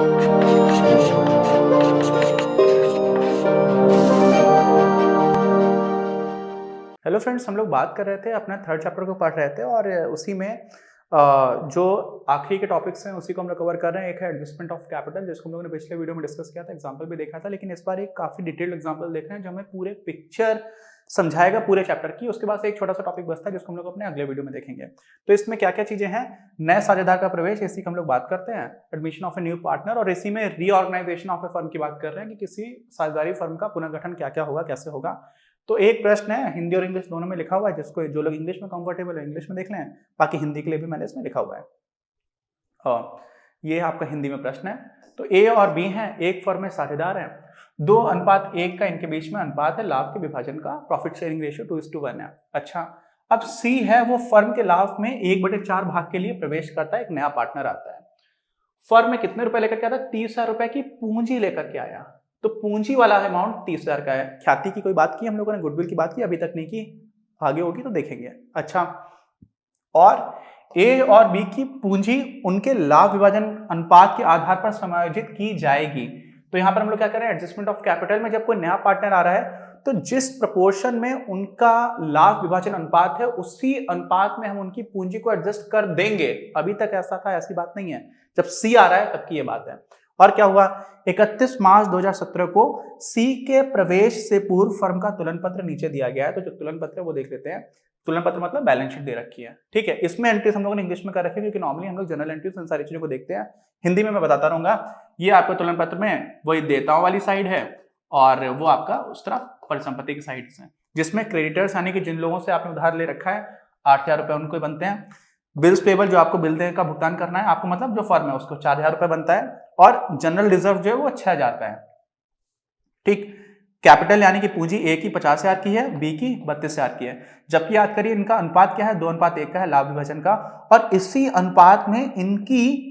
Hello friends, हम लोग बात कर रहे थे, अपना थर्ड चैप्टर को पढ़ रहे थे और उसी में जो आखिरी के टॉपिक्स हैं उसी को हम लोग कवर कर रहे हैं। एक है एडजस्टमेंट ऑफ कैपिटल, जिसको हम लोगों ने पिछले वीडियो में डिस्कस किया था, एग्जांपल भी देखा था, लेकिन इस बार एक काफी डिटेल्ड एग्जांपल देख रहे हैं जो हमें पूरे पिक्चर समझाएगा पूरे चैप्टर की। उसके बाद से एक छोटा सा टॉपिक बचता है जिसको हम लोग अपने अगले वीडियो में देखेंगे। तो इसमें क्या क्या चीजें हैं, नए साझेदार का प्रवेश, इसी का हम लोग बात करते हैं, admission of a new partner, और इसी में रीऑर्गेनाइजेशन ऑफ ए फर्म की बात कर रहे हैं कि किसी साझेदारी फर्म का पुनर्गठन क्या क्या होगा, कैसे होगा। तो एक प्रश्न है, हिंदी और इंग्लिश दोनों में लिखा हुआ है, जिसको जो लोग इंग्लिश में कंफर्टेबल है इंग्लिश में देख लें, बाकी हिंदी के लिए भी मैंने इसमें लिखा हुआ है। और ये आपका हिंदी में प्रश्न है। तो ए और बी हैं, एक फर्म में साझेदार हैं, 2:1 का इनके बीच में अनुपात है लाभ के विभाजन का, प्रॉफिट शेयरिंग रेशियो 2:1 है। अच्छा, अब सी है, वो फर्म के लाभ में 1/4 भाग के लिए प्रवेश करता है, एक नया पार्टनर आता है। फर्म में कितने रुपए लेकर के आता है? 30,000 रुपए की पूंजी लेकर के आया। तो पूंजी वाला अमाउंट 30,000 का है। ख्याति की कोई बात की हम लोगों ने, गुडविल की बात की अभी तक नहीं की, आगे होगी तो देखेंगे। अच्छा, और ए और बी की पूंजी उनके लाभ विभाजन अनुपात के आधार पर समायोजित की जाएगी। तो यहां पर हम लोग क्या कर रहे हैं, एडजस्टमेंट ऑफ कैपिटल में जब कोई नया पार्टनर आ रहा है तो जिस प्रपोर्शन में उनका लाभ विभाजन अनुपात है उसी अनुपात में हम उनकी पूंजी को एडजस्ट कर देंगे। अभी तक ऐसा था, ऐसी बात नहीं है, जब सी आ रहा है तब की ये बात है। और क्या हुआ, 31 मार्च 2017 को सी के प्रवेश से पूर्व फर्म का तुलन पत्र नीचे दिया गया है। तो जो तुलन पत्र है वो देख लेते हैं। तुलन पत्र मतलब बैलेंस शीट दे रखी है, ठीक है। इसमें एंट्रीज हम लोगों ने इंग्लिश में कर रखी है क्योंकि नॉर्मली हम लोग जनरल एंट्रीज इन सारी चीजों को देखते हैं। हिंदी में मैं बताता रहूंगा। ये आपके तुलन पत्र में वही देताओं वाली साइड है और वो आपका उस तरफ परिसंपत्ति की साइड से, जिसमें क्रेडिटर्स यानी कि जिन लोगों से आपने उधार ले रखा है 8,000 रुपए उनको बनते हैं। बिल्स पेबल जो आपको बिल देने का भुगतान करना है आपको, मतलब जो फर्म है उसको 4,000 रुपए बनता है, और जनरल रिजर्व जो है वो 6,000 का है, ठीक। कैपिटल यानी कि पूंजी ए की 50,000 की है, बी की 32,000 की है। जबकि याद करिए इनका अनुपात क्या है, 2:1 का है लाभ विभाजन का, और इसी अनुपात में इनकी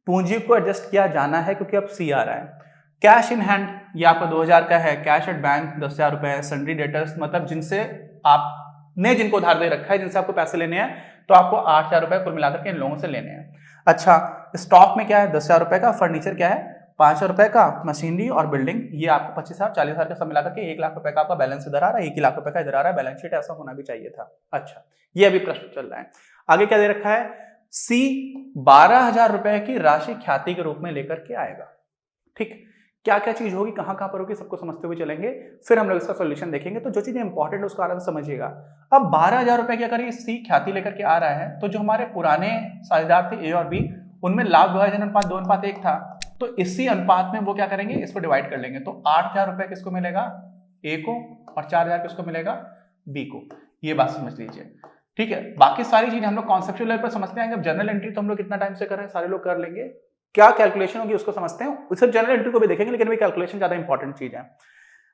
पूंजी को एडजस्ट किया जाना है क्योंकि अब सी आ रहा है। कैश इन हैंड ये आपका 2,000 का है, कैश एट बैंक 10,000 रुपए, सन्ड्री डेटर्स मतलब जिनसे आपने जिनको उधार दे रखा है, जिनसे आपको पैसे लेने हैं, तो आपको 8,000 रुपए कुल मिलाकर के इन लोगों से लेने हैं। अच्छा, स्टॉक में क्या है, 10,000 रुपए का, फर्नीचर क्या है 5,000 रुपए का, मशीनरी और बिल्डिंग ये आपको 25,000 40,000 का सब मिलाकर के 1 लाख रुपए का आपका बैलेंस इधर आ रहा है, 1 लाख रुपए का इधर आ रहा है। बैलेंस शीट ऐसा होना भी चाहिए था। अच्छा, ये अभी प्रश्न चल रहा है। आगे क्या दे रखा है, सी 12,000 रुपए की राशि ख्याति के रूप में लेकर के आएगा, ठीक। क्या क्या चीज होगी, कहां कहां पर होगी, सबको समझते हुए चलेंगे, फिर हम लोग इसका सॉल्यूशन देखेंगे। तो जो चीजें इंपॉर्टेंट है उसको आराम से समझिएगा। अब 12,000 रुपए क्या करिए, सी ख्याति लेकर के आ रहा है, तो जो हमारे पुराने साझेदार थे ए और बी, उनमें लाभ विभाजन अनुपात 2:1 था, तो इसी अनुपात में वो क्या करेंगे, इसको डिवाइड कर लेंगे। तो 8,000 रुपए किसको मिलेगा, ए को, और 4,000 किसको मिलेगा, बी को। ये बात समझ लीजिए, ठीक है। बाकी सारी चीजें हम लोग कॉन्सेप्चुअल लेवल पर समझते हैं। जब जनरल एंट्री तो हम लोग कितना टाइम से कर रहे हैं, सारे लोग कर लेंगे, क्या कैलकुलेशन होगी उसको समझते हैं, उससे जनरल एंट्री को भी देखेंगे, लेकिन कैलकुलेशन ज्यादा इंपॉर्टेंट चीज है।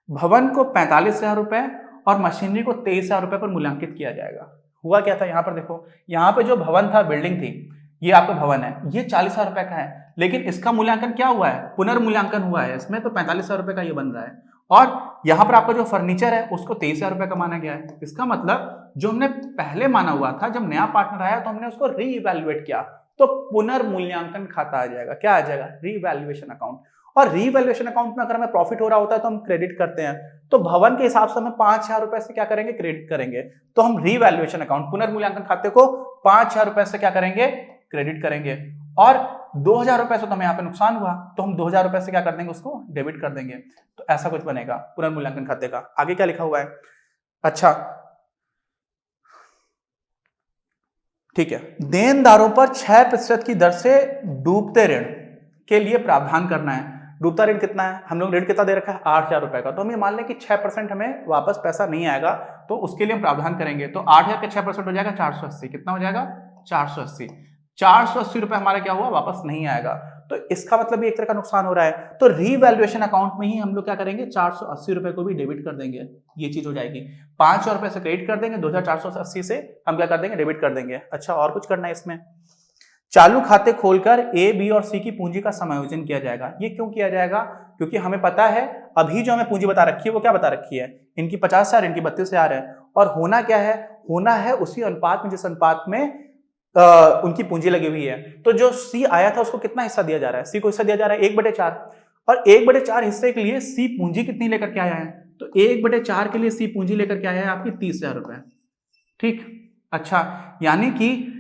भवन को 45,000 रुपए और मशीनरी को 23,000 रुपए पर मूल्यांकित किया जाएगा। हुआ क्या था, यहां पर देखो, यहां पे जो भवन था, बिल्डिंग थी, ये आपका भवन है, ये 40,000 रुपए का है, लेकिन इसका मूल्यांकन क्या हुआ है, पुनर्मूल्यांकन हुआ है इसमें, तो 45,000 रुपए का ये बन रहा है। और यहां पर आपका जो फर्नीचर है उसको 23,000 रुपए का माना गया है। इसका मतलब जो हमने पहले माना हुआ था, जब नया पार्टनर आया तो हमने उसको रीइवैल्यूएट किया, तो पुनर्मूल्यांकन खाता आ जाएगा। क्या आ जाएगा, रीवैल्यूएशन अकाउंट। और रीवैल्यूएशन अकाउंट में अगर हमें प्रॉफिट हो रहा होता है तो हम क्रेडिट करते हैं, तो भवन के हिसाब से हमें 5,000 रुपए से क्या करेंगे, क्रेडिट करेंगे। तो हम रीवैल्यूएशन अकाउंट, पुनर्मूल्यांकन खाते को 5,000 रुपए से क्या करेंगे, क्रेडिट करेंगे। और 2,000 रुपए से तो हमें यहाँ पे नुकसान हुआ, तो हम 2,000 रुपए से क्या कर देंगे, उसको डेबिट कर देंगे। तो ऐसा कुछ बनेगा पुनर्मूल्यांकन खाते का। आगे क्या लिखा हुआ है, अच्छा ठीक है, देनदारों पर 6% की दर से डूबते ऋण के लिए प्रावधान करना है। डूबता ऋण कितना है, हम लोग ऋण कितना दे रखा है, 8,000 रुपए का, तो हम ये मान लें कि 6% हमें वापस पैसा नहीं आएगा, तो उसके लिए हम प्रावधान करेंगे। तो 8,000 के 6% हो जाएगा 480, कितना हो जाएगा 480। 480 रुपए हमारा क्या हुआ, वापस नहीं आएगा, तो इसका मतलब भी एक तरह का नुकसान हो रहा है। तो रीवैल्यूएशन अकाउंट में ही हम लोग क्या करेंगे, 480 रुपए को भी डेबिट कर देंगे, ये चीज हो जाएगी। 5,000 रुपए से क्रेडिट कर देंगे, 2,480 से हम क्या कर देंगे, डेबिट कर देंगे। अच्छा, और कुछ करना है इसमें, चालू खाते खोलकर ए, बी और सी की पूंजी का समायोजन किया जाएगा। ये क्यों किया जाएगा, क्योंकि हमें पता है अभी जो हमें पूंजी बता रखी है वो क्या बता रखी है, इनकी 50,000 इनकी 32,000 है, और होना क्या है, होना है उसी अनुपात में जिस अनुपात में उनकी पूंजी लगी हुई है। तो जो सी आया था उसको कितना हिस्सा दिया जा रहा है? सी को हिस्सा दिया जा रहा है 1/4, और 1/4 हिस्से के लिए सी पूंजी कितनी लेकर के आया है? तो 1/4 के लिए सी पूंजी लेकर के आया है आपकी 30,000 रुपए। ठीक, अच्छा, यानी कि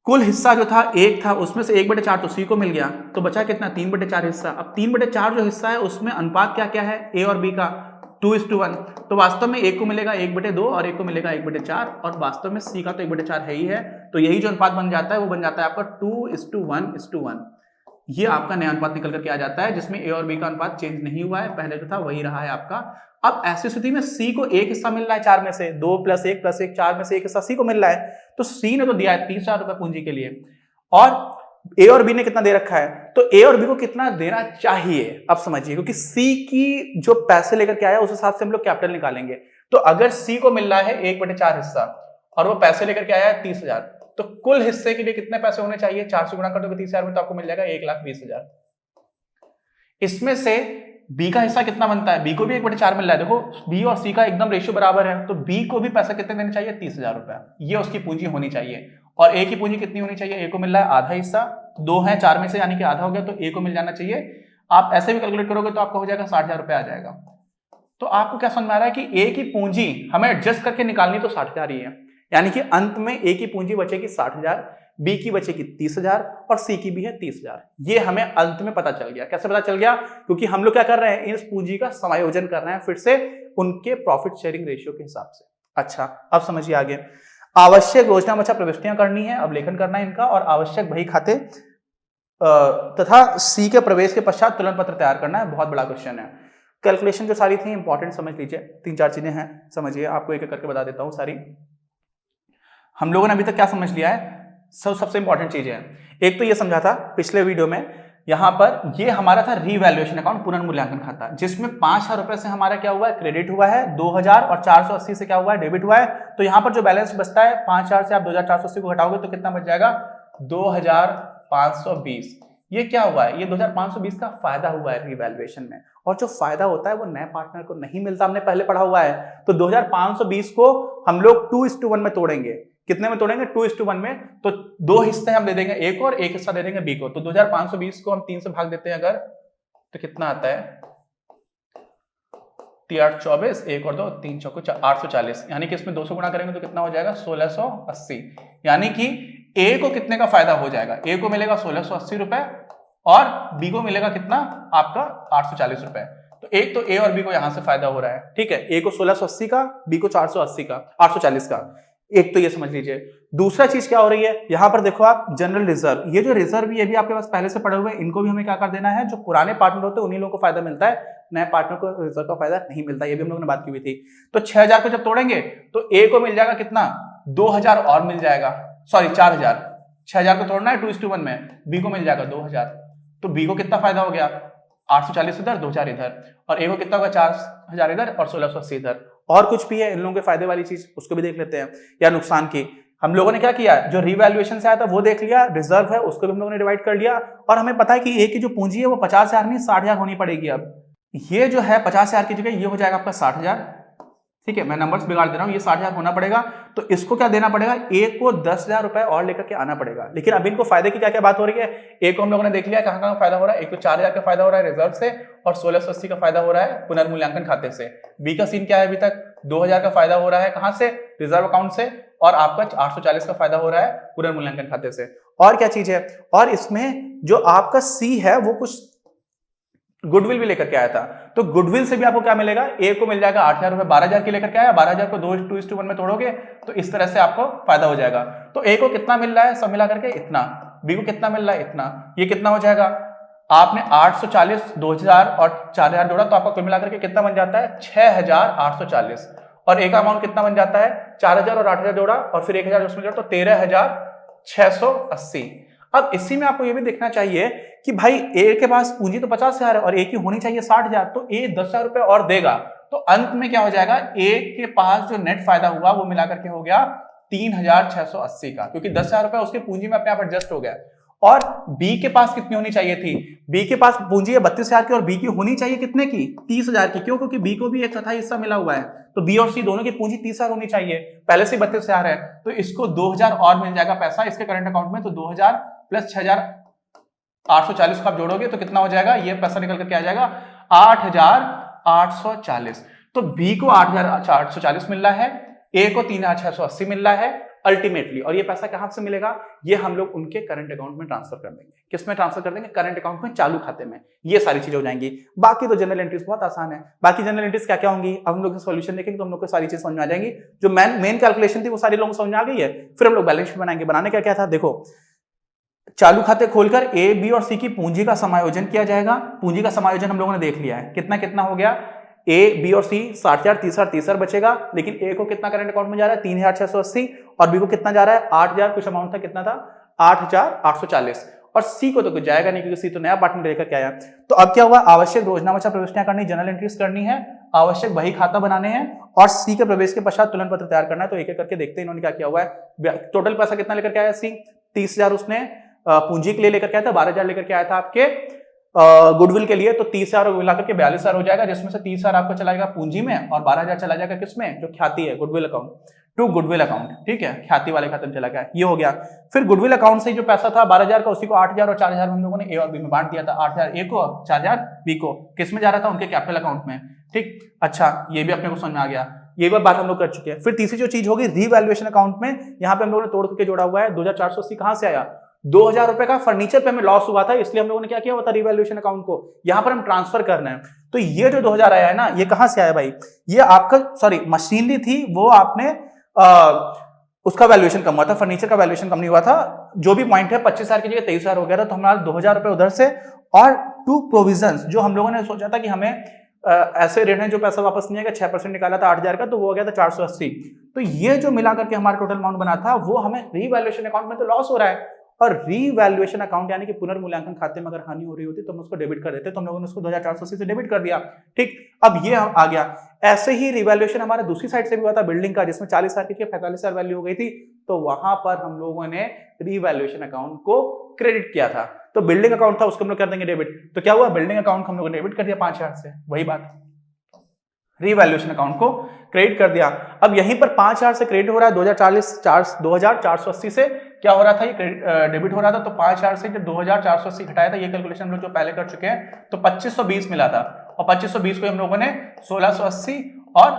कुल हिस्सा जो था 1 था, उसमें से 1/4 तो सी को मिल गया, तो बचा कितना? 3/4 हिस्सा। अब 3/4 जो हिस्सा है उसमें अनुपात क्या क्या है ए और बी का? 2:1। तो वास्तव में एक को मिलेगा 1/2 और एक को मिलेगा 1/4, और वास्तव में सी का तो 1/4 है ही है, तो यही जो अनुपात बन जाता है वो बन जाता है आपका 2:1:1। ये आपका नया अनुपात निकल करके आ जाता है, जिसमें ए और बी का अनुपात चेंज नहीं हुआ है, पहले जो था वही रहा है आपका। अब ऐसी स्थिति में सी को एक हिस्सा मिल रहा है 4 में से, 2 + 1 + 1 4 में से एक हिस्सा सी को मिल रहा है, तो सी ने तो दिया है 30,000 रुपए पूंजी के लिए, और ए और बी ने कितना दे रखा है? तो ए और बी को कितना देना चाहिए अब समझिए, क्योंकि सी की जो पैसे लेकर के आया उस हिसाब से हम लोग कैपिटल निकालेंगे। तो अगर सी को मिल रहा है 1/4 हिस्सा और वो पैसे लेकर के आया है 30,000, तो कुल हिस्से के लिए कितने पैसे होने चाहिए? 4 से गुणा कर दोगे 30,000 में तो आपको मिल जाएगा 1,20,000। इसमें से बी का हिस्सा कितना बनता है? बी को भी 1/4 मिल रहा है, देखो बी और सी का एकदम रेशियो बराबर है, तो बी को भी पैसा कितने देने चाहिए? 30,000 रुपए, ये उसकी पूंजी होनी चाहिए। और ए की पूंजी कितनी होनी चाहिए? ए को मिल रहा है आधा हिस्सा, 2 है 4 में से, यानी कि आधा हो गया, तो ए को मिल जाना चाहिए। आप ऐसे भी कैलकुलेट करोगे तो आपका हो जाएगा 60,000 रुपए आ जाएगा। तो आपको क्या समझ में आ रहा है कि ए की पूंजी हमें एडजस्ट करके निकालनी तो 60,000 ही है, यानी कि अंत में ए की पूंजी बचेगी 60,000, बी की बचेगी 30,000 और सी की भी है 30,000। ये हमें अंत में पता चल गया। कैसे पता चल गया? क्योंकि हम लोग क्या कर रहे हैं, इस पूंजी का समायोजन कर रहे हैं फिर से उनके प्रॉफिट शेयरिंग रेशियो के हिसाब से। अच्छा, अब समझिए आगे। आवश्यक योजना बचा प्रविष्टियां करनी है, अब लेखन करना है इनका, और आवश्यक बही खाते तथा सी के प्रवेश के पश्चात तुलन पत्र तैयार करना है। बहुत बड़ा क्वेश्चन है। कैलकुलेशन जो सारी थी इंपॉर्टेंट समझ लीजिए, 3-4 चीजें हैं, समझिए, आपको एक एक करके बता देता हूं सारी। हम लोगों ने अभी तक क्या समझ लिया है? सबसे इंपॉर्टेंट चीजें हैं। एक तो ये समझा था पिछले वीडियो में, यहां पर ये हमारा था रीवैल्यूएशन अकाउंट, पुनर्मूल्यांकन खाता, जिसमें 5,000 रुपए से हमारा क्या हुआ है? क्रेडिट हुआ है, 2,000 और 480 से क्या हुआ है? डेबिट हुआ है। तो यहां पर जो बैलेंस बचता है 5,000 से आप 2,480 को घटाओगे तो कितना बच जाएगा? 2,520। ये क्या हुआ है? ये 2,520 का फायदा हुआ है रिवैल्यूएशन में, और जो फायदा होता है वो नए पार्टनर को नहीं मिलता, हमने पहले पढ़ा हुआ है। तो 2,520 को हम लोग 2:1 में तोड़ेंगे। कितने में तोड़ेंगे? 2:1 में। तो 2 हिस्से हम दे देंगे ए को और 1 हिस्सा दे देंगे बी को। तो 2,520 को हम 3 से भाग देते हैं अगर, तो कितना आता है? 3×8 = 24, 1 और 2 3 × 4 840, यानी कि इसमें 200 गुणा करेंगे तो कितना हो जाएगा? 1,680। यानी कि ए को कितने का फायदा हो जाएगा? ए को मिलेगा 1,680 रुपए और बी को मिलेगा कितना? आपका 840 रुपए। तो एक तो ए और बी को यहां से फायदा हो रहा है, ठीक है, ए को 1,680 का, बी को 480 का, 840 का। एक तो ये समझ लीजिए। दूसरा चीज क्या हो रही है, यहां पर देखो आप, जनरल रिजर्व, ये जो रिजर्व ये भी आपके पास पहले से पड़े हुए हैं, इनको भी हमें क्या कर देना है? जो पुराने पार्टनर होते हैं उन्हीं लोगों को फायदा मिलता है, नए पार्टनर को रिजर्व का फायदा नहीं मिलता, ये भी हम लोगों ने बात की हुई थी। तो 6,000 को जब तोड़ेंगे तो ए को मिल जाएगा कितना? 2,000 और मिल जाएगा, सॉरी 4,000। 6,000 को तोड़ना है 2:1 में, बी को मिल जाएगा 2,000। तो बी को कितना फायदा हो गया? 840 इधर, 2,000 इधर, और ए को कितना होगा? 4,000 इधर और 1,680 इधर। और कुछ भी है इन लोगों के फायदे वाली चीज, उसको भी देख लेते हैं, या नुकसान की। हम लोगों ने क्या किया? जो रिवैल्यूएशन से आया था वो देख लिया, रिजर्व है उसको भी हम लोगों ने डिवाइड कर लिया, और हमें पता है कि ए की जो पूंजी है वो 50,000 नहीं 60,000 होनी पड़ेगी। अब ये जो है 50,000 की जगह ये हो जाएगा आपका 60,000, ठीक है, मैं नंबर्स बिगाड़ दे रहा हूं, ये 60,000 होना पड़ेगा। तो इसको क्या देना पड़ेगा? ए को 10,000 रुपए और लेकर के आना पड़ेगा। लेकिन अब इनको फायदे की क्या क्या बात हो रही है? ए को हम लोगों ने देख लिया कहां कहां फायदा हो रहा है। एक तो 4,000 का फायदा हो रहा है रिजर्व से, और 1,680 का फायदा हो रहा है पुनर्मूल्यांकन खाते से। बी का सीन क्या है? अभी तक 2,000 का फायदा हो रहा है कहां से? रिजर्व अकाउंट से, और आपका 840 का फायदा हो रहा है पुनर्मूल्यांकन खाते से। और क्या चीज है? और इसमें जो आपका सी है वो कुछ गुडविल भी लेकर के आया था, तो गुडविल से भी आपको क्या मिलेगा? ए को मिल जाएगा 8,000 रुपए, 12,000 की लेकर के आया, 12,000 को 2:1 में तोड़ोगे तो इस तरह से आपको फायदा हो जाएगा। तो ए को कितना मिल रहा है सब मिला करके? इतना। बी को कितना मिल रहा है? इतना। ये कितना हो जाएगा? आपने 840, 2,000 और 4,000 जोड़ा तो आपका कुल मिलाकर के कितना बन जाता है? 6,840। और ए का अमाउंट कितना बन जाता है? 4,000 और 8,000 जोड़ा और फिर 1,000 उसमें जोड़ा तो 13,680। अब इसी में आपको ये भी देखना चाहिए कि भाई ए के पास पूंजी तो 50,000 है और ए की होनी चाहिए 60,000, तो ए 10,000 रुपए और देगा, तो अंत में क्या हो जाएगा? ए के पास जो नेट फायदा हुआ वो मिलाकर के हो गया 3,680 का, क्योंकि 10,000 रुपए उसकी पूंजी में अपने आप एडजस्ट हो गया। और बी के पास कितनी होनी चाहिए थी, बी के पास पूंजी है 32,000 की और बी की होनी चाहिए कितने की, 30,000 की। क्यों? क्योंकि बी को भी एक चौथाई हिस्सा मिला हुआ है, तो बी और सी दोनों की पूंजी 30,000 होनी चाहिए, पहले से 32,000 है, तो इसको 2,000 और मिल जाएगा पैसा इसके करंट अकाउंट में। तो 2,000 प्लस 6,840 को आप जोड़ोगे तो कितना हो जाएगा, ये पैसा निकल करके आ जाएगा 8,840। तो बी को 8,840 मिल रहा है, ए को 3,680 मिल रहा है अल्टीमेटली। और ये पैसा कहां से मिलेगा, ये हम लोग उनके करंट अकाउंट में ट्रांसफर कर देंगे। किस में ट्रांसफर कर देंगे, करंट अकाउंट में, चालू खाते में। ये सारी चीजें हो जाएंगी। बाकी तो जनरल एंट्रीज बहुत आसान है। बाकी जनरल एंट्रीज क्या क्या होंगी, अब हम लोग सॉल्यूशन देखेंगे तो हम लोग को सारी चीज समझ में आ जाएंगी। जो मेन कैलकुलेशन थी वो सारी लोगों को समझ में आ गई है। फिर हम लोग बैलेंस शीट बनाएंगे। बनाने क्या क्या था, देखो चालू खाते खोलकर ए, बी और सी की पूंजी का समायोजन किया जाएगा। पूंजी का समायोजन हम लोगों ने देख लिया है, कितना कितना हो गया, ए, बी और सी 60,000, 30,000 बचेगा। लेकिन ए को कितना करंट अकाउंट में जा रहा है, 3,680, और बी को कितना जा रहा है, 8,000 कुछ अमाउंट था, कितना था 8,840। और सी को तो कुछ जाएगा नहीं क्योंकि सी तो नया पार्टनर लेकर के आया। तो अब क्या हुआ, आवश्यक रोजनामा प्रविष्टियां करनी, जनरल एंट्रीज करनी है, आवश्यक बही खाता बनाने हैं, और सी के प्रवेश के पश्चात तुलन पत्र तैयार करना है। तो एक एक करके देखते हैं इन्होंने क्या किया हुआ है। टोटल पैसा कितना लेकर के आया सी, 30,000 उसने पूंजी के लिए लेकर के आया था, 12,000 लेकर के आया था आपके गुडविल के लिए। तो 30,000 मिलाकर के 42,000 हो जाएगा, जिसमें से 30,000 आपको चला जाएगा पूंजी में और 12,000 चला जाएगा किसमें, जो ख्याति है, goodwill account, to goodwill account. ठीक है, ख्याति वाले खाते में चला गया, ये हो गया। फिर गुडविल अकाउंट से जो पैसा था 12,000 का, उसी को 8,000 और 4,000 हम लोगों ने ए और बी में बांट दिया था। 8,000 ए को, 4,000 बी को। किस में जा रहा था, उनके कैपिटल अकाउंट में। ठीक, अच्छा ये भी अपने को समझ में आ गया, ये बात हम लोग कर चुके हैं। फिर तीसरी जो चीज होगी रीवैल्यूएशन अकाउंट में, यहाँ पे हम लोगों ने तोड़ करके जोड़ा हुआ है। 2,480 कहां से आया, 2,000 रुपए का फर्नीचर पे हमें लॉस हुआ था, इसलिए हम लोगों ने क्या किया हुआ था, रिवैल्यूएशन अकाउंट को यहां पर हम ट्रांसफर करना है। तो ये जो 2,000 आया है ना, ये कहां से आया भाई, ये आपका सॉरी मशीनरी थी, वो आपने उसका वैल्यूएशन कम हुआ था, फर्नीचर का वैल्यूएशन कम नहीं हुआ था। जो भी पॉइंट है 25,000 की जगह 23,000 हो गया था, तो हमारा 2,000 रुपए उधर से। और टू प्रोविजंस, जो हम लोगों ने सोचा था कि हमें ऐसे ऋण है जो पैसा वापस नहीं आएगा, 6% निकाला था 8,000 का, तो वो हो गया था 480। तो ये जो मिलाकर के हमारा टोटल अमाउंट बना था, वो हमें रीवैल्यूएशन अकाउंट में तो लॉस हो रहा है, और रीवैल्यूएशन अकाउंट यानी कि पुनर्मूल्यांकन खाते में अगर हानि हो रही होती तो हम उसको डेबिट कर देते, तो हम लोगों ने उसको 2,480 से डेबिट कर दिया। ठीक, अब ये आ गया। ऐसे ही रिवैल्यूएशन हमारे दूसरी साइड से भी हुआ था बिल्डिंग का, जिसमें 40,000 की 45,000 वैल्यू हो गई थी, तो वहां पर हम लोगों ने रीवैल्यूएशन अकाउंट को क्रेडिट किया था। तो बिल्डिंग अकाउंट था, उसको हम लोग कर देंगे डेबिट। तो क्या हुआ, बिल्डिंग अकाउंट हम लोगों ने डेबिट कर दिया 5,000 से, वही बात, रीवैल्यूएशन अकाउंट को क्रेडिट कर दिया। अब यहीं पर 5,000 से क्रेडिट हो रहा है, 2,480 से क्या हो रहा था, ये डेबिट हो रहा था। तो 5,000 से जब 2,480 घटाया था, ये कैलकुलेशन हम लोग जो पहले कर चुके हैं, तो 2,520 मिला था, और 2,520 को हम लोगों ने 1,680 और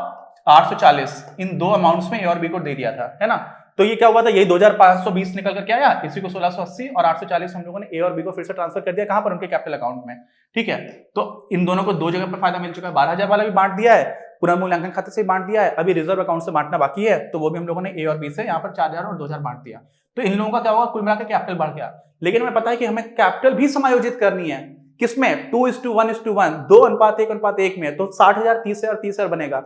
840 इन दो अमाउंट्स में ए और बी को दे दिया था, है ना। तो ये क्या हुआ था, यही 2,520 निकल करके आया, इसी को 1,680 और 840 हम लोगों ने ए और बी को फिर से ट्रांसफर कर दिया, कहां पर, उनके कैपिटल अकाउंट में। ठीक है, तो इन दोनों को दो जगह पर फायदा मिल चुका है। 12,000 वाला भी बांट दिया है, पुनर्मूल्यांकन खाते से बांट दिया है, अभी रिजर्व अकाउंट से बांटना बाकी है, तो वो भी हम लोगों ने ए और बी से यहाँ पर 4,000 और 2,000 बांट दिया। तो इन लोगों का क्या होगा, कुल मिलाकर कैपिटल बढ़ गया। लेकिन हमें पता है कि हमें कैपिटल भी समायोजित करनी है, किसमें, 2:1:1, 2:1:1 में, तो 60,000, 30,000, 30,000 बनेगा।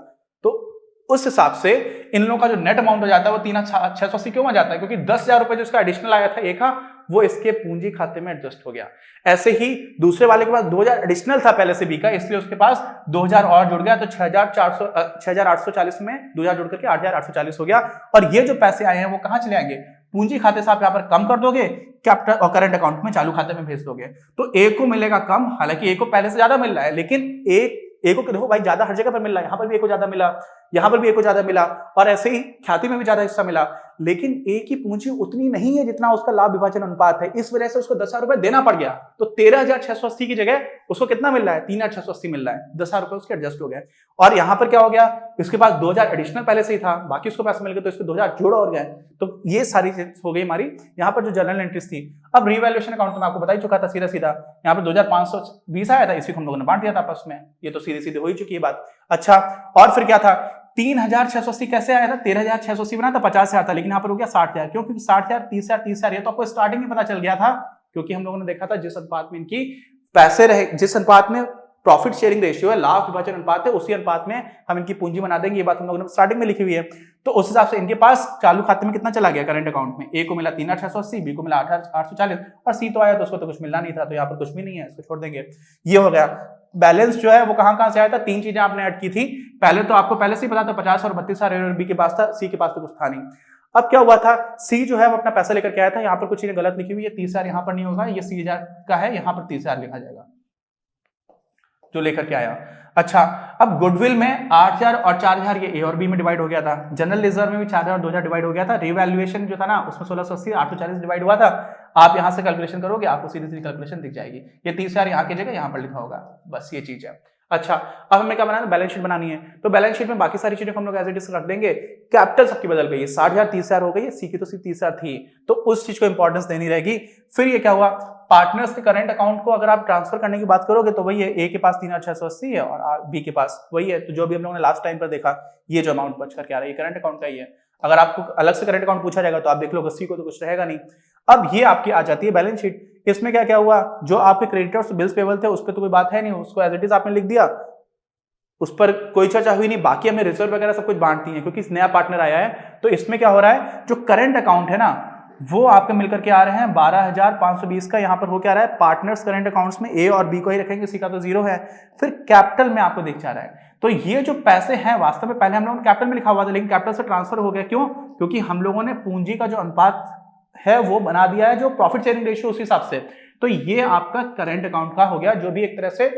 तो उस हिसाब से इन लोगों का जो नेट अमाउंट हो जाता है वो 3,680 क्यों आ जाता है, क्योंकि 10,000 रुपए जो इसका एडिशनल आया था एक, वो इसके पूंजी खाते में एडजस्ट हो गया। ऐसे ही दूसरे वाले के पास 2,000 एडिशनल था पहले से बी का, इसलिए उसके पास 2,000 और जुड़ गया, तो 6,840 में 2,000 जुड़ करके 8,840 हो गया। और ये जो पैसे आए हैं वो कहां चले आएंगे, पूंजी खाते से आप यहाँ पर कम कर दोगे, कैपिटल और करंट अकाउंट में, चालू खाते में भेज दोगे। तो ए को मिलेगा कम, हालांकि ए को पहले से ज्यादा मिल रहा है, लेकिन ए को देखो भाई ज्यादा हर जगह पर मिल रहा है, यहाँ पर भी ए को ज्यादा मिला, यहाँ पर भी ए को ज्यादा मिला, और ऐसे ही ख्याति में भी ज्यादा हिस्सा मिला। लेकिन ए की पूंजी उतनी नहीं है जितना उसका लाभ विभाजन अनुपात है, इस वजह से उसको 10,000 रुपए देना पड़ गया। तो 13,680 की जगह उसको कितना मिल रहा है, 3,680 मिल रहा है, 10,000 रुपए उसके एडजस्ट हो गए। और यहाँ पर क्या हो गया, इसके पास 2,000 एडिशनल पहले से ही था, बाकी उसको पैसे मिल गए, तो इसके 2,000 जोड़ और गए। तो ये सारी चीज हो गई हमारी यहाँ पर जो जनरल एंट्रीज थी। अब रीवैल्यूएशन अकाउंट तो मैं आपको बता ही चुका था, सीधा सीधा यहाँ पर 2,520 आया था, इसी को हम लोगों ने बांट दिया था आपस में, ये तो सीधी सीधी हो ही चुकी है बात। अच्छा, और फिर क्या था, 3,680 कैसे आया था, 13,680 बना था, 50,000 था, लेकिन यहाँ पर हो गया 60,000, क्यों, क्योंकि 60,000, 30,000, 30,000 ये तो आपको स्टार्टिंग में पता चल गया था, क्योंकि हम लोगों ने देखा था जिस अनुपात में इनकी पैसे रहे, जिस अनुपात में प्रॉफिट शेयरिंग रेशियो है, लाभ विभाजन अनुपात है, उसी अनुपात में हम इनकी पूंजी बना देंगे, ये बात हम लोगों ने स्टार्टिंग में लिखी हुई है। तो उस हिसाब से इनके पास चालू खाते में कितना चला गया करंट अकाउंट में, ए को मिला 3,680, बी को मिला 8,840, और सी तो आया तो उसको तो कुछ मिलना नहीं था, तो यहाँ पर कुछ भी नहीं है, इसको छोड़ देंगे। ये हो गया। बैलेंस जो है वो कहां से आया था, तीन चीजें आपने ऐड की थी। पहले तो आपको पहले से ही पता था 50 और 32,000 बी के पास था, सी के पास तो कुछ था नहीं। अब क्या हुआ था, सी जो है वो अपना पैसा लेकर के आया था, यहाँ पर कुछ चीजें गलत लिखी हुई है, 30,000 यहाँ पर नहीं होगा, ये 30,000 का है, यहाँ पर 30,000 लिखा जाएगा जो लेकर के आया। अच्छा, अब गुडविल में 8,000 और 4,000 ये ए और बी में डिवाइड हो गया था, जनरल रिजर्व में भी 4,000 और 2,000 डिवाइड हो गया था, रिवैल्यूएशन जो था ना उसमें 1680 840 डिवाइड हुआ था। आप यहां से कैलकुलेशन करोगे आपको सीधी सीधी कैलकुलेशन दिख जाएगी, ये 30,000 यहाँ की जगह यहाँ पर लिखा होगा, बस ये चीज है। अच्छा, अब हमें क्या बनाना है, बैलेंस शीट बनानी है, तो बैलेंस शीट में बाकी सारी चीजें हम लोग एज इट इज रख देंगे। कैपिटल सबकी बदल गई है, 60,000 30,000 हो गई, सी की तो 30,000 थी, तो उस चीज को इंपॉर्टेंस देनी रहेगी। फिर ये क्या हुआ, पार्टनर्स के करंट अकाउंट को अगर आप ट्रांसफर करने की बात करोगे तो वही है, ए के पास 3,680 है और बी के पास वही है, तो जो भी हम लोगों ने लास्ट टाइम पर देखा ये जो अमाउंट बच करके आ रहा है ये करंट अकाउंट का ही है। अगर आपको अलग से करंट अकाउंट पूछा जाएगा तो आप देख लो सी को तो कुछ रहेगा नहीं। अब ये आपकी आ जाती है बैलेंस शीट, इसमें क्या क्या हुआ, जो आपके क्रेडिटर्स बिल्स पेबल थे उस पर तो कोई बात है नहीं, उसको एज इट इज आपने लिख दिया, उस पर कोई चर्चा हुई नहीं। बाकी हमें रिजर्व वगैरह सब कुछ बांटती है क्योंकि नया पार्टनर आया है, तो इसमें क्या हो रहा है, जो करंट अकाउंट है ना वो आपके मिलकर के आ रहे हैं 12,520 का, यहाँ पर हो क्या रहा है, पार्टनर्स करंट अकाउंट्स में ए और बी को ही रखेंगे, सी का तो जीरो है। फिर कैपिटल में आपको दिख जा रहा है, तो ये जो पैसे हैं वास्तव में पहले हम लोगों ने कैपिटल में लिखा हुआ था, लेकिन कैपिटल से ट्रांसफर हो गया, क्यों, क्योंकि हम लोगों ने पूंजी का जो अनुपात है वो बना दिया है, जो प्रॉफिट शेयरिंग रेशियो उस हिसाब से, तो ये आपका करंट अकाउंट का हो गया, जो भी एक तरह से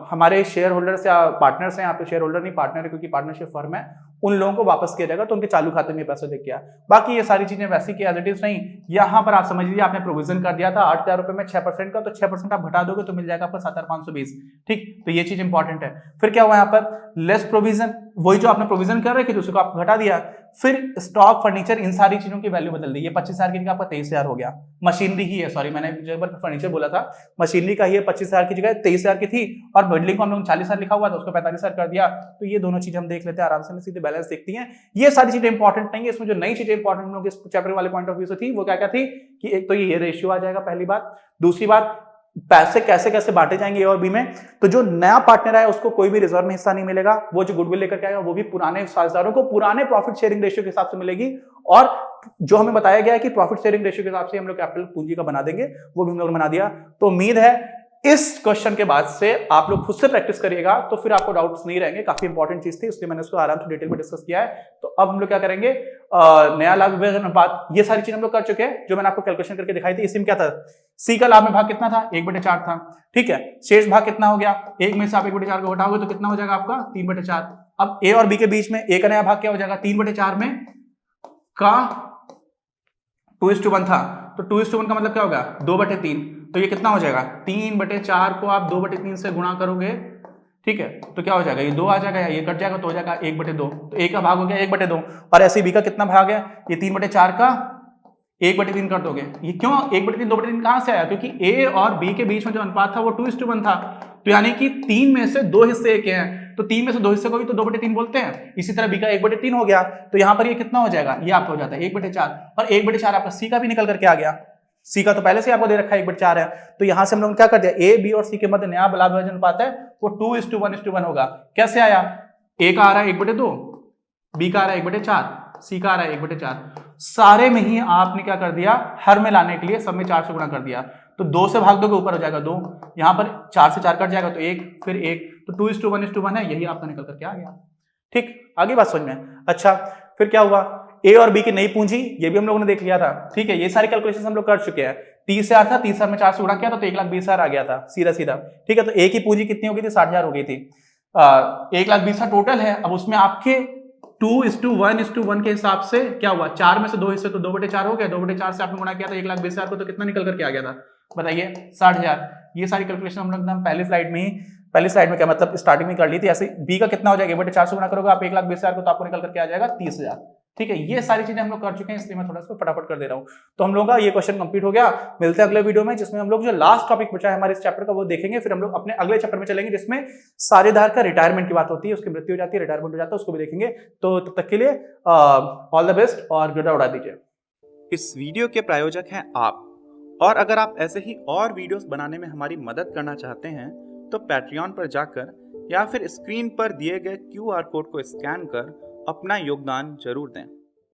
हमारे शेयर होल्डर्स या पार्टनर्स हैं, यहाँ पे शेयर होल्डर नहीं पार्टनर है क्योंकि पार्टनरशिप फर्म है, उन लोगों को वापस किया जाएगा, तो उनके चालू खाते में पैसा दिख गया। बाकी ये सारी चीजें वैसी की एज इट इज नहीं, यहाँ पर आप समझ लीजिए आपने प्रोविजन कर दिया था 8,000 रुपए में 6% का, तो 6% आप घटा दोगे तो मिल जाएगा आपको 7,520, ठीक, तो ये चीज इंपॉर्टेंट है। फिर क्या हुआ यहाँ पर, लेस प्रोविजन, वही जो आपने प्रोविजन कर रहे थे उसको आप घटा दिया। फिर स्टॉक फर्नीचर इन सारी चीजों की वैल्यू बदल दी, ये 25,000 की जगह आपका 23,000 हो गया। मशीनरी ही है, सॉरी मैंने जब फर्नीचर बोला था, मशीनरी का ही 25,000 की जगह 23,000 की थी, और बिल्डिंग को हम लोग 40,000 लिखा हुआ था उसको 45,000 कर दिया। तो ये दोनों चीजें हम देख लेते हैं आराम से, सीधे बैलेंस देखती हैं। ये सारी चीजें इंपॉर्टेंट नहीं है, इसमें जो नई चीजें इंपॉर्टेंट हम लोग इस चैप्टर वाले पॉइंट ऑफ व्यू से थी वो क्या क्या थी, कि एक तो ये रेशियो आ जाएगा पहली बात, दूसरी बात पैसे कैसे कैसे बांटे जाएंगे ए और बी में, तो जो नया पार्टनर है उसको कोई भी रिजर्व में हिस्सा नहीं मिलेगा, वो जो गुडविल लेकर के आएगा वो भी पुराने साझेदारों को पुराने प्रॉफिट शेयरिंग रेशियो के हिसाब से मिलेगी, और जो हमें बताया गया है कि प्रॉफिट शेयरिंग रेशियो के हिसाब से हम लोग कैपिटल पूंजी का बना देंगे, वो भी हम लोग ने बना दिया। तो उम्मीद है इस क्वेश्चन के बाद से आप लोग खुद से प्रैक्टिस करिएगा तो फिर आपको डाउट्स नहीं रहेंगे, काफी इंपॉर्टेंट चीज थी इसलिए मैंने उसको आराम से डिटेल में डिस्कस किया है। तो अब हम लोग क्या करेंगे, नया लाभ विभाजन अनुपात, ये सारी चीज हम लोग कर चुके हैं, जो मैंने आपको कैलकुलेशन करके दिखाई थी। इसमें क्या था, सी का लाभ में भाग कितना था, 1/4 था, ठीक है, शेष भाग कितना हो गया, एक में से आप 1/4 को घटाओगे तो कितना हो जाएगा आपका 3/4। अब ए और बी के बीच में एक नया भाग क्या हो जाएगा, 3/4 में का 2:1 था, तो 2:1 का मतलब क्या होगा 2/3, तो ये कितना हो जाएगा 3/4 को आप 2/3 से गुणा करोगे, ठीक है, तो क्या हो जाएगा, ये 2 आ जाएगा, ये कट जाएगा तो हो जाएगा 1/2, तो ए का भाग हो गया 1/2, और ऐसे बी का कितना भाग है, ये 3/4 का 1/3 कर दोगे। ये क्यों 1/3 2/3 कहां से आया, क्योंकि ए और बी के बीच में जो अनुपात था वो 2:1 था, तो यानी कि 3 में से 2 हिस्से एक हैं, तो 3 में से 2 हिस्से को भी तो 2/3 बोलते हैं। इसी तरह बी का 1/3 हो गया, तो यहां पर ये कितना हो जाएगा, ये आपका हो जाता है 1/4, और 1/4 आपका सी का भी निकल करके आ गया, सी का तो पहले से आपको दे रखा है 1/4 है, तो यहां से हम लोग क्या कर दिया, ए बी और सी के मध्य नया लाभ विभाजन अनुपात है वो 2:1 होगा। कैसे आया, ए का आ रहा है 1/2, बी का आ रहा है 1/4, सी का आ रहा है 1/4, सारे में ही आपने क्या कर दिया, हर में लाने के लिए सब में 4 से गुणा कर दिया, तो 2 से भाग दोगे ऊपर हो जाएगा 2, यहां पर 4 से 4 कट जाएगा तो 1, फिर 1, तो 2:1 है, यही आपका निकल करके आ गया। ठीक, आगे बात समझ में। अच्छा, फिर क्या हुआ, ए और बी की नई पूंजी, ये भी हम लोगों ने देख लिया था, ठीक है, ये सारी कैलकुलेशन हम लोग कर चुके हैं। 30,000 था, 30,000 में 4 से गुणा किया तो 1,20,000 आ गया था सीधा सीधा, ठीक है, तो ए की पूंजी कितनी हो गई थी, 60,000 हो गई थी, 1,20,000 टोटल है। अब उसमें आपके 2:1 के हिसाब से क्या हुआ, 4 में से 2 हिस्से तो 2/4 हो गया, 2/4 से आपने गुणा किया था 1,20,000 को, तो कितना निकल करके आ गया था, बताइए 60,000। ये सारी कैलकुलेशन हम लोग पहली स्लाइड में क्या मतलब स्टार्टिंग में कर ली थी। ऐसे बी का कितना हो जाएगा, 1/4 से गुणा करोगे आप 1,20,000 को, तो आपको निकल करके आ जाएगा 30,000। ठीक है, ये सारी चीजें हम लोग कर चुके हैं, इसलिए मैं थोड़ा सा फटाफट कर दे रहा हूं। तो हम लोग का ये क्वेश्चन कंप्लीट हो गया। मिलते हैं अगले वीडियो में, जिसमें हम लोग जो लास्ट टॉपिक बचा है हमारे इस चैप्टर का वो देखेंगे। फिर हम लोग अपने अगले चैप्टर में चलेंगे, जिसमें साझेदार का रिटायरमेंट की बात होती है, उसकी मृत्यु हो जाती है, रिटायरमेंट हो जाता है, उसको भी देखेंगे। तो तब तक के लिए ऑल द बेस्ट और गुड उड़ा दीजिए। इस वीडियो के प्रायोजक हैं आप, और अगर आप ऐसे ही और वीडियोस बनाने में हमारी मदद करना चाहते हैं तो पैट्रियन पर जाकर या फिर स्क्रीन पर दिए गए QR कोड को स्कैन कर अपना योगदान जरूर दें।